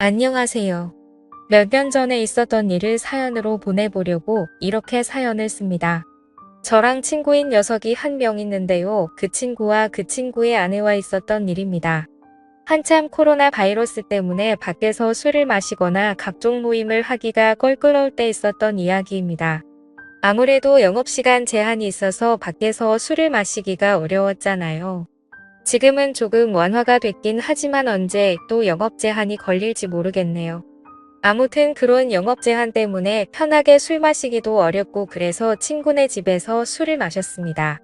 안녕하세요. 몇 년 전에 있었던 일을 사연으로 보내보려고 이렇게 사연을 씁니다. 저랑 친구인 녀석이 한 명 있는데요. 그 친구와 그 친구의 아내와 있었던 일입니다. 한참 코로나 바이러스 때문에 밖에서 술을 마시거나 각종 모임을 하기가 껄끄러울 때 있었던 이야기입니다. 아무래도 영업시간 제한이 있어서 밖에서 술을 마시기가 어려웠잖아요. 지금은 조금 완화가 됐긴 하지만 언제 또 영업 제한이 걸릴지 모르겠네요. 아무튼 그런 영업 제한 때문에 편하게 술 마시기도 어렵고 그래서 친구네 집에서 술을 마셨습니다.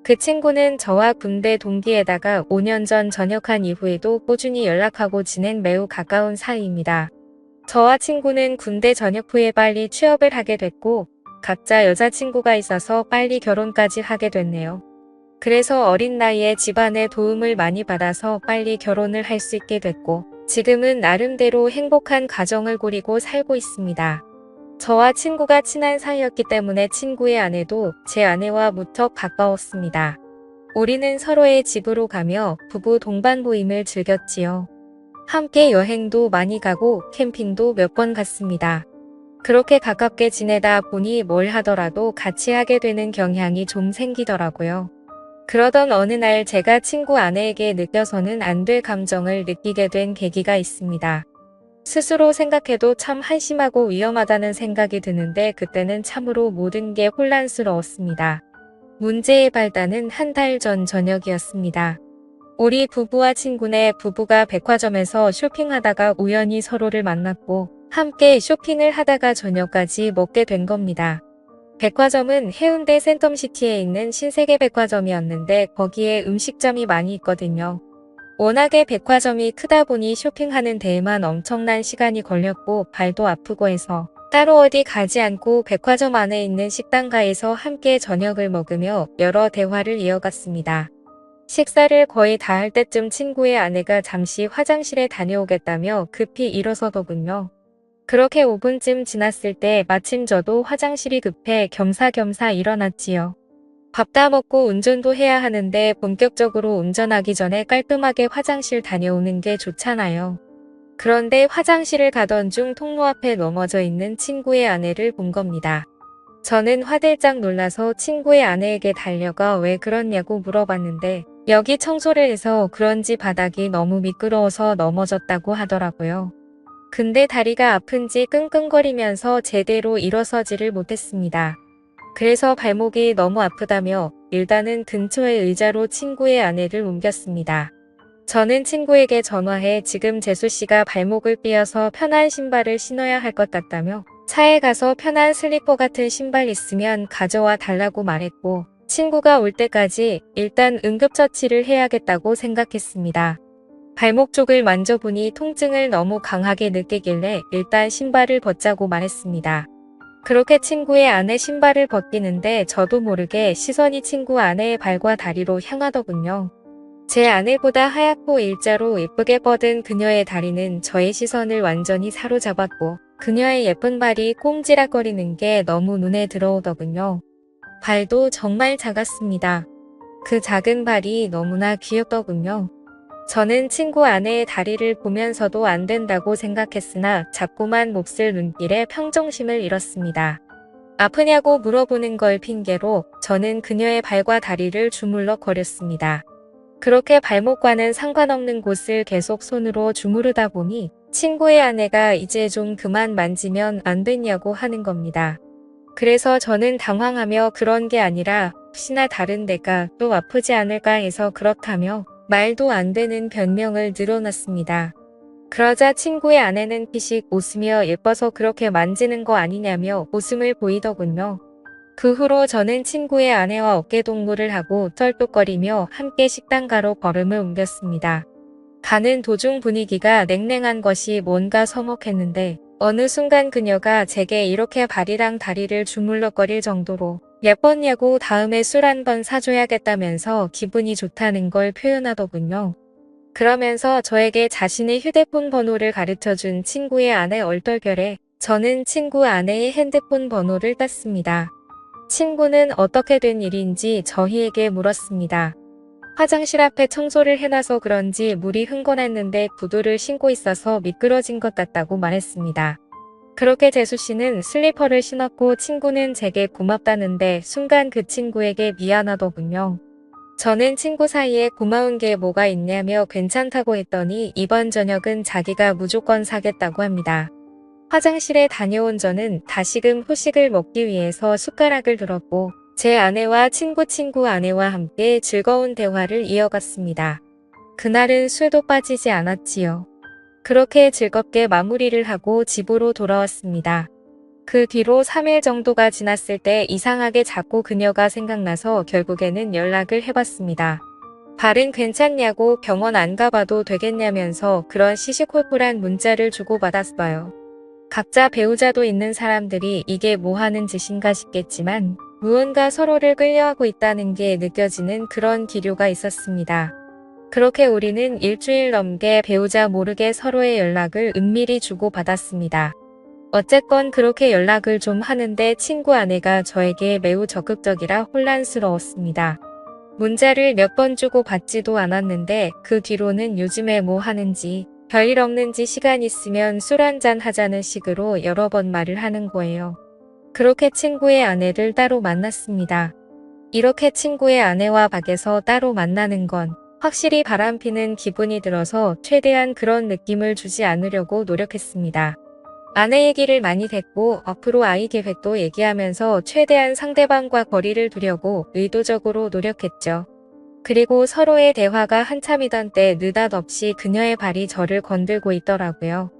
그 친구는 저와 군대 동기에다가 5년 전 전역한 이후에도 꾸준히 연락하고 지낸 매우 가까운 사이입니다. 저와 친구는 군대 전역 후에 빨리 취업을 하게 됐고 각자 여자친구가 있어서 빨리 결혼까지 하게 됐네요. 그래서 어린 나이에 집안의 도움을 많이 받아서 빨리 결혼을 할 수 있게 됐고 지금은 나름대로 행복한 가정을 꾸리고 살고 있습니다. 저와 친구가 친한 사이였기 때문에 친구의 아내도 제 아내와 무척 가까웠습니다. 우리는 서로의 집으로 가며 부부 동반 모임을 즐겼지요. 함께 여행도 많이 가고 캠핑도 몇 번 갔습니다. 그렇게 가깝게 지내다 보니 뭘 하더라도 같이 하게 되는 경향이 좀 생기더라고요. 그러던 어느 날 제가 친구 아내에게 느껴서는 안 될 감정을 느끼게 된 계기가 있습니다. 스스로 생각해도 참 한심하고 위험하다는 생각이 드는데 그때는 참으로 모든 게 혼란스러웠습니다. 문제의 발단은 한 달 전 저녁이었습니다. 우리 부부와 친구네 부부가 백화점에서 쇼핑하다가 우연히 서로를 만났고 함께 쇼핑을 하다가 저녁까지 먹게 된 겁니다. 백화점은 해운대 센텀시티에 있는 신세계 백화점이었는데 거기에 음식점이 많이 있거든요. 워낙에 백화점이 크다 보니 쇼핑하는 데에만 엄청난 시간이 걸렸고 발도 아프고 해서 따로 어디 가지 않고 백화점 안에 있는 식당가에서 함께 저녁을 먹으며 여러 대화를 이어갔습니다. 식사를 거의 다 할 때쯤 친구의 아내가 잠시 화장실에 다녀오겠다며 급히 일어서더군요. 그렇게 5분쯤 지났을 때 마침 저도 화장실이 급해 겸사겸사 일어났지요. 밥 다 먹고 운전도 해야 하는데 본격적으로 운전하기 전에 깔끔하게 화장실 다녀오는 게 좋잖아요. 그런데 화장실을 가던 중 통로 앞에 넘어져 있는 친구의 아내를 본 겁니다. 저는 화들짝 놀라서 친구의 아내에게 달려가 왜 그러냐고 물어봤는데 여기 청소를 해서 그런지 바닥이 너무 미끄러워서 넘어졌다고 하더라고요. 근데 다리가 아픈지 끙끙거리면서 제대로 일어서지를 못했습니다. 그래서 발목이 너무 아프다며 일단은 근처의 의자로 친구의 아내를 옮겼습니다. 저는 친구에게 전화해 지금 재수씨가 발목을 삐어서 편한 신발을 신어야 할 것 같다며 차에 가서 편한 슬리퍼 같은 신발 있으면 가져와 달라고 말했고 친구가 올 때까지 일단 응급처치를 해야겠다고 생각했습니다. 발목 쪽을 만져보니 통증을 너무 강하게 느끼길래 일단 신발을 벗자고 말했습니다. 그렇게 친구의 아내 신발을 벗기는데 저도 모르게 시선이 친구 아내의 발과 다리로 향하더군요. 제 아내보다 하얗고 일자로 예쁘게 뻗은 그녀의 다리는 저의 시선을 완전히 사로잡았고 그녀의 예쁜 발이 꼼지락거리는 게 너무 눈에 들어오더군요. 발도 정말 작았습니다. 그 작은 발이 너무나 귀엽더군요. 저는 친구 아내의 다리를 보면서도 안 된다고 생각했으나 자꾸만 몹쓸 눈길에 평정심을 잃었습니다. 아프냐고 물어보는 걸 핑계로 저는 그녀의 발과 다리를 주물럭거렸습니다. 그렇게 발목과는 상관없는 곳을 계속 손으로 주무르다 보니 친구의 아내가 이제 좀 그만 만지면 안 됐냐고 하는 겁니다. 그래서 저는 당황하며 그런 게 아니라 혹시나 다른 데가 또 아프지 않을까 해서 그렇다며 말도 안 되는 변명을 늘어놨습니다. 그러자 친구의 아내는 피식 웃으며 예뻐서 그렇게 만지는 거 아니냐며 웃음을 보이더군요. 그 후로 저는 친구의 아내와 어깨동무를 하고 쩔뚝거리며 함께 식당가로 걸음을 옮겼습니다. 가는 도중 분위기가 냉랭한 것이 뭔가 서먹했는데 어느 순간 그녀가 제게 이렇게 발이랑 다리를 주물럭거릴 정도로 예뻤냐고 다음에 술 한 번 사줘야겠다면서 기분이 좋다는 걸 표현하더군요. 그러면서 저에게 자신의 휴대폰 번호를 가르쳐준 친구의 아내 얼떨결에 저는 친구 아내의 핸드폰 번호를 땄습니다. 친구는 어떻게 된 일인지 저희에게 물었습니다. 화장실 앞에 청소를 해놔서 그런지 물이 흥건했는데 구두를 신고 있어서 미끄러진 것 같다고 말했습니다. 그렇게 재수 씨는 슬리퍼를 신었고 친구는 제게 고맙다는데 순간 그 친구에게 미안하더군요. 저는 친구 사이에 고마운 게 뭐가 있냐며 괜찮다고 했더니 이번 저녁은 자기가 무조건 사겠다고 합니다. 화장실에 다녀온 저는 다시금 후식을 먹기 위해서 숟가락을 들었고 제 아내와 친구 아내와 함께 즐거운 대화를 이어갔습니다. 그날은 술도 빠지지 않았지요. 그렇게 즐겁게 마무리를 하고 집으로 돌아왔습니다. 그 뒤로 3일 정도가 지났을 때 이상하게 자꾸 그녀가 생각나서 결국에는 연락을 해봤습니다. 발은 괜찮냐고 병원 안 가봐도 되겠냐면서 그런 시시콜콜한 문자를 주고받았어요. 각자 배우자도 있는 사람들이 이게 뭐 하는 짓인가 싶겠지만 무언가 서로를 끌려하고 있다는 게 느껴지는 그런 기류가 있었습니다. 그렇게 우리는 일주일 넘게 배우자 모르게 서로의 연락을 은밀히 주고받았습니다. 어쨌건 그렇게 연락을 좀 하는데 친구 아내가 저에게 매우 적극적이라 혼란스러웠습니다. 문자를 몇 번 주고받지도 않았는데 그 뒤로는 요즘에 뭐 하는지 별일 없는지 시간 있으면 술 한잔 하자는 식으로 여러 번 말을 하는 거예요. 그렇게 친구의 아내를 따로 만났습니다. 이렇게 친구의 아내와 밖에서 따로 만나는 건 확실히 바람피는 기분이 들어서 최대한 그런 느낌을 주지 않으려고 노력했습니다. 아내 얘기를 많이 됐고 앞으로 아이 계획도 얘기하면서 최대한 상대방과 거리를 두려고 의도적으로 노력했죠. 그리고 서로의 대화가 한참이던 때 느닷없이 그녀의 발이 저를 건들고 있더라고요.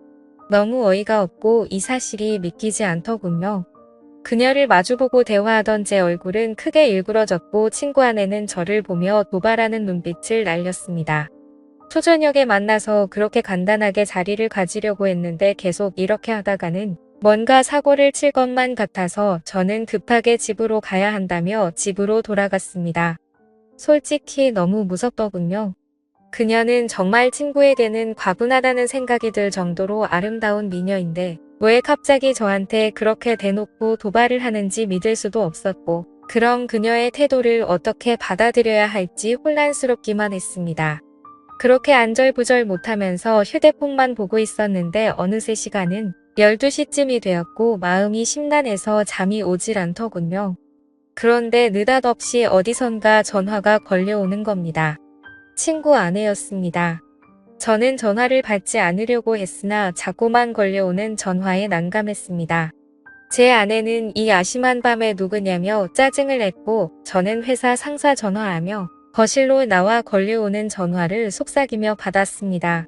너무 어이가 없고 이 사실이 믿기지 않더군요. 그녀를 마주보고 대화하던 제 얼굴은 크게 일그러졌고 친구 아내는 저를 보며 도발하는 눈빛을 날렸습니다. 초저녁에 만나서 그렇게 간단하게 자리를 가지려고 했는데 계속 이렇게 하다가는 뭔가 사고를 칠 것만 같아서 저는 급하게 집으로 가야 한다며 집으로 돌아갔습니다. 솔직히 너무 무섭더군요. 그녀는 정말 친구에게는 과분하다는 생각이 들 정도로 아름다운 미녀인데 왜 갑자기 저한테 그렇게 대놓고 도발을 하는지 믿을 수도 없었고 그럼 그녀의 태도를 어떻게 받아들여야 할지 혼란스럽기만 했습니다. 그렇게 안절부절 못하면서 휴대폰만 보고 있었는데 어느새 시간은 12시쯤이 되었고 마음이 심란해서 잠이 오질 않더군요. 그런데 느닷없이 어디선가 전화가 걸려오는 겁니다. 친구 아내였습니다. 저는 전화를 받지 않으려고 했으나 자꾸만 걸려오는 전화에 난감했습니다. 제 아내는 이 아심한 밤에 누구냐며 짜증을 냈고 저는 회사 상사 전화라며 거실로 나와 걸려오는 전화를 속삭이며 받았습니다.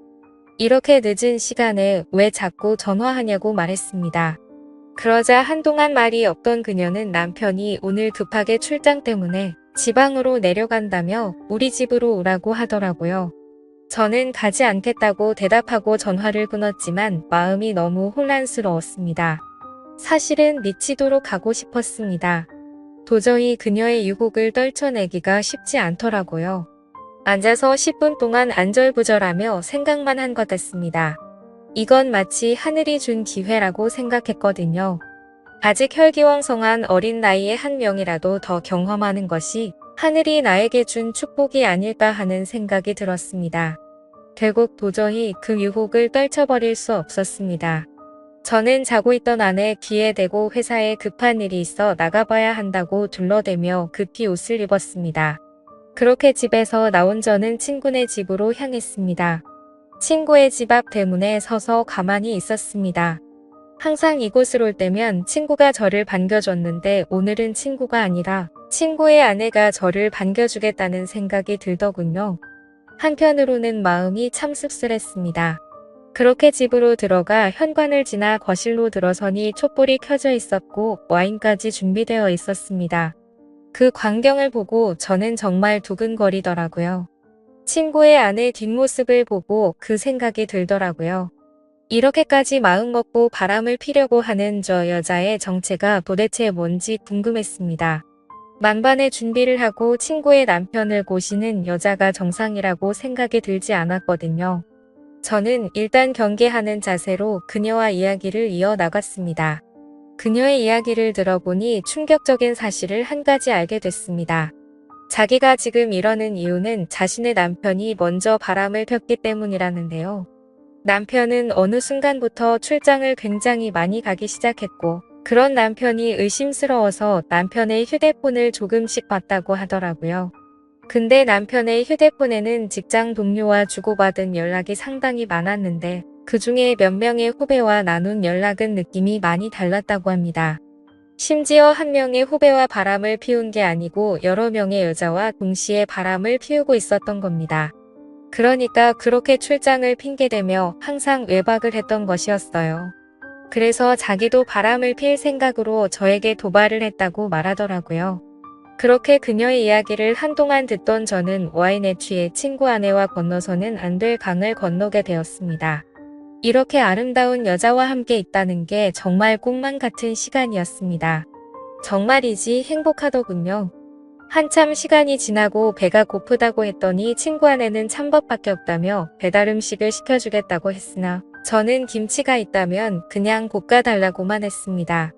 이렇게 늦은 시간에 왜 자꾸 전화하냐고 말했습니다. 그러자 한동안 말이 없던 그녀는 남편이 오늘 급하게 출장 때문에 지방으로 내려간다며 우리 집으로 오라고 하더라고요. 저는 가지 않겠다고 대답하고 전화를 끊었지만 마음이 너무 혼란스러웠습니다. 사실은 미치도록 가고 싶었습니다. 도저히 그녀의 유혹을 떨쳐내기가 쉽지 않더라고요. 앉아서 10분 동안 안절부절하며 생각만 한 것 같습니다. 이건 마치 하늘이 준 기회라고 생각했거든요. 아직 혈기왕성한 어린 나이에 한 명이라도 더 경험하는 것이 하늘이 나에게 준 축복이 아닐까 하는 생각이 들었습니다. 결국 도저히 그 유혹을 떨쳐버릴 수 없었습니다. 저는 자고 있던 아내 귀에 대고 회사에 급한 일이 있어 나가봐야 한다고 둘러대며 급히 옷을 입었습니다. 그렇게 집에서 나온 저는 친구네 집으로 향했습니다. 친구의 집 앞 대문에 서서 가만히 있었습니다. 항상 이곳을 올 때면 친구가 저를 반겨줬는데 오늘은 친구가 아니라 친구의 아내가 저를 반겨주겠다는 생각이 들더군요. 한편으로는 마음이 참 씁쓸했습니다. 그렇게 집으로 들어가 현관을 지나 거실로 들어서니 촛불이 켜져 있었고 와인까지 준비되어 있었습니다. 그 광경을 보고 저는 정말 두근거리더라고요. 친구의 아내 뒷모습을 보고 그 생각이 들더라고요. 이렇게까지 마음먹고 바람을 피려고 하는 저 여자의 정체가 도대체 뭔지 궁금했습니다. 만반의 준비를 하고 친구의 남편을 고시는 여자가 정상이라고 생각이 들지 않았거든요. 저는 일단 경계하는 자세로 그녀와 이야기를 이어나갔습니다. 그녀의 이야기를 들어보니 충격적인 사실을 한 가지 알게 됐습니다. 자기가 지금 이러는 이유는 자신의 남편이 먼저 바람을 폈기 때문이라는데요. 남편은 어느 순간부터 출장을 굉장히 많이 가기 시작했고, 그런 남편이 의심스러워서 남편의 휴대폰을 조금씩 봤다고 하더라고요. 근데 남편의 휴대폰에는 직장 동료와 주고받은 연락이 상당히 많았는데, 그 중에 몇 명의 후배와 나눈 연락은 느낌이 많이 달랐다고 합니다. 심지어 한 명의 후배와 바람을 피운 게 아니고 여러 명의 여자와 동시에 바람을 피우고 있었던 겁니다. 그러니까 그렇게 출장을 핑계대며 항상 외박을 했던 것이었어요. 그래서 자기도 바람을 필 생각으로 저에게 도발을 했다고 말하더라고요. 그렇게 그녀의 이야기를 한동안 듣던 저는 와인에 취해 친구 아내와 건너서는 안 될 강을 건너게 되었습니다. 이렇게 아름다운 여자와 함께 있다는 게 정말 꿈만 같은 시간이었습니다. 정말이지 행복하더군요. 한참 시간이 지나고 배가 고프다고 했더니 친구 아내는 찬밥밖에 없다며 배달 음식을 시켜주겠다고 했으나 저는 김치가 있다면 그냥 볶아달라고만 했습니다.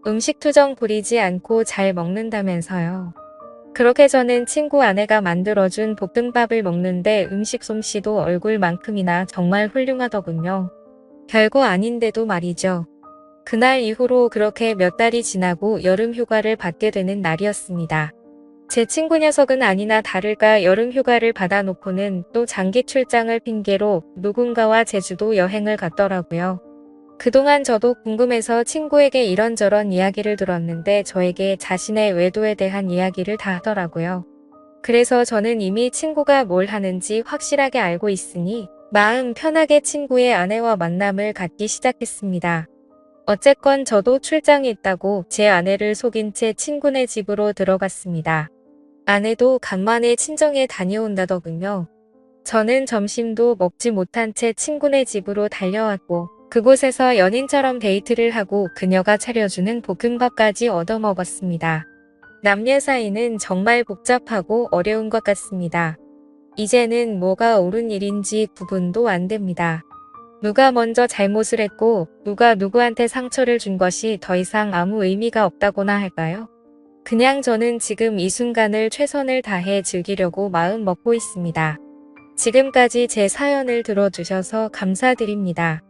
음식 투정 부리지 않고 잘 먹는다면서요. 그렇게 저는 친구 아내가 만들어준 볶음밥을 먹는데 음식 솜씨도 얼굴만큼이나 정말 훌륭하더군요. 별거 아닌데도 말이죠. 그날 이후로 그렇게 몇 달이 지나고 여름 휴가를 받게 되는 날이었습니다. 제 친구 녀석은 아니나 다를까 여름 휴가를 받아놓고는 또 장기 출장을 핑계로 누군가와 제주도 여행을 갔더라고요. 그동안 저도 궁금해서 친구에게 이런저런 이야기를 들었는데 저에게 자신의 외도에 대한 이야기를 다 하더라고요. 그래서 저는 이미 친구가 뭘 하는지 확실하게 알고 있으니 마음 편하게 친구의 아내와 만남을 갖기 시작했습니다. 어쨌건 저도 출장이 있다고 제 아내를 속인 채 친구네 집으로 들어갔습니다. 아내도 간만에 친정에 다녀온다더군요. 저는 점심도 먹지 못한 채 친구네 집으로 달려왔고 그곳에서 연인처럼 데이트를 하고 그녀가 차려주는 볶음밥까지 얻어먹었습니다. 남녀 사이는 정말 복잡하고 어려운 것 같습니다. 이제는 뭐가 옳은 일인지 구분도 안 됩니다. 누가 먼저 잘못을 했고 누가 누구한테 상처를 준 것이 더 이상 아무 의미가 없다고나 할까요? 그냥 저는 지금 이 순간을 최선을 다해 즐기려고 마음 먹고 있습니다. 지금까지 제 사연을 들어주셔서 감사드립니다.